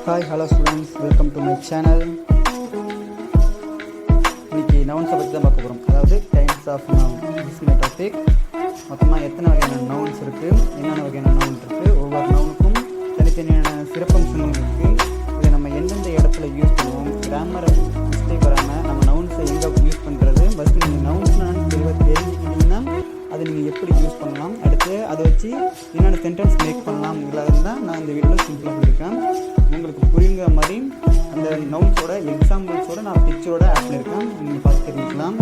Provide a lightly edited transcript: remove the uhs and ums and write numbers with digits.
Hi hello students, welcome to my channel. இன்றைக்கி நவுன்ஸை பற்றி தான் பார்க்க போகிறோம். அதாவது types of noun. This my topic. மொத்தமாக எத்தனை வகையான நவுன்ஸ் இருக்குது, என்னென்ன வகையான நவுன் இருக்குது, ஒவ்வொரு நவுனுக்கும் தனித்தனியான சிறப்பம்சங்கள் இருக்குது. இதை நம்ம எந்தெந்த இடத்துல யூஸ் பண்ணுவோம், கிராமரை மிஸ்டேக் வராமல் நம்ம நவுன்ஸை எங்கே யூஸ் பண்ணுறது, ஃபஸ்ட்டு நீங்கள் நவுன்ஸ்னால் தெளிவாக தெரிஞ்சுக்கிட்டிங்கன்னா அதை நீங்கள் எப்படி யூஸ் பண்ணலாம், அடுத்து அதை வச்சு என்னென்ன சென்டென்ஸ் மேக் பண்ணலாம், இதில் தான் நான் இந்த வீடியோவில் சிம்பிளாக சொல்லியிருக்கேன். உங்களுக்கு புரியுங்கிற மாதிரி அந்த நவுன்ஸோட எக்ஸாம்பிள்ஸோடு நான் பிக்சரோட ஆட் பண்ணியிருக்கேன். நீங்கள் பார்த்து தெரிஞ்சுக்கலாம்.